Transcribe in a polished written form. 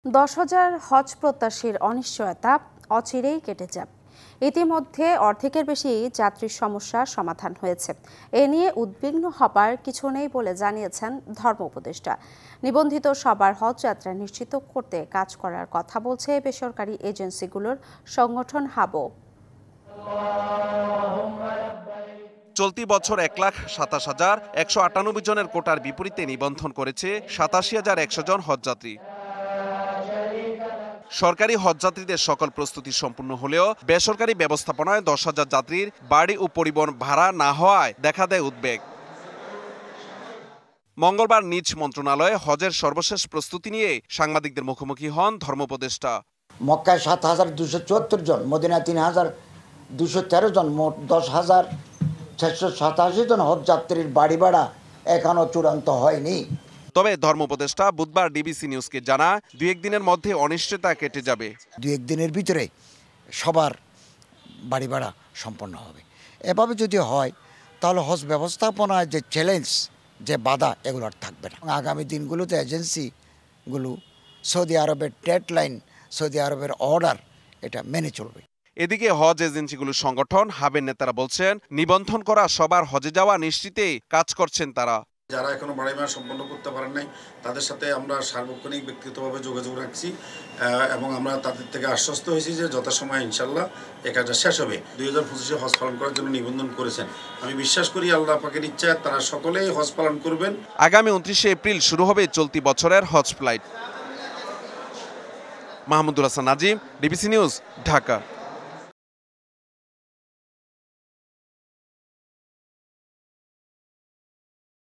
10,000 হজ প্রত্যাশীর অনিশ্চয়তা অচিরেই কেটে যাবে। ইতিমধ্যে অর্ধেকের বেশি যাত্রীর সমস্যার সমাধান হয়েছে। এ নিয়ে উদ্বিগ্ন হবার কিছু নেই বলে জানিয়েছেন ধর্ম উপদেষ্টা। নিবন্ধিত সবার হজ যাত্রা নিশ্চিত করতে কাজ করার কথা বলছে বেসরকারি এজেন্সিগুলোর সংগঠন হাবো। চলতি বছর 1,27,198 জনের কোটার বিপরীতে নিবন্ধন করেছে 87,100 জন হজযাত্রী। সরকারি হজযাত্রীদের সকল প্রস্তুতি সম্পূর্ণ হলেও বেসরকারি ব্যবস্থাপনায় 10,000 যাত্রীর বাড়ি ও পরিবহন ভাড়া না হওয়ায় দেখা দেয় উদ্বেগ। মঙ্গলবার নিজ মন্ত্রণালয়ে হজের সর্বশেষ প্রস্তুতি নিয়ে সাংবাদিকদের মুখোমুখি হন ধর্ম উপদেষ্টা। মক্কায় 7,274 জন, মদিনায় 3,213 জন, মোট 10,687 জন হজযাত্রীর বাড়ি ভাড়া এখনো চূড়ান্ত হয়নি। তবে ধর্ম উপদেষ্টা বুধবার ডিবিসি নিউজকে জানা, 2-1 দিনের মধ্যে অনিশ্চয়তা কেটে যাবে। 2-1 দিনের ভিতরে সবার বাড়ি ভাড়া সম্পন্ন হবে। এভাবে যদি হয় তাহলে হজ ব্যবস্থাপনায় যে চ্যালেঞ্জ, যে বাধা, এগুলো আর থাকবে না। আগামী দিনগুলোতে এজেন্সিগুলো সৌদি আরবের ডেডলাইন, সৌদি আরবের অর্ডার, এটা মেনে চলবে। এদিকে হজ এজেন্সিগুলোর সংগঠন হাবের নেতারা বলছেন, নিবন্ধন করা সবার হজে যাওয়া নিশ্চিতে কাজ করছেন তারা। যারা এখনো বাড়ি ভাড়া সম্পন্ন করতে পারেন নাই তাদের সাথে আমরা সার্বক্ষণিক ব্যক্তিগতভাবে যোগাযোগ রাখছি এবং আমরা তাদের থেকে আশ্বস্ত হয়েছি যে যথাসময়ে ইনশাল্লাহ এই কাজটা শেষ হবে। 2025 হজ পালন করার জন্য নিবন্ধন করেছেন। আমি বিশ্বাস করি আল্লাহ পাকের ইচ্ছায় তারা সকলেই হজ পালন করবেন। আগামী 29 এপ্রিল শুরু হবে চলতি বছরের হজ flight. Mahmudul Hasan Nazim, DBC news, Dhaka.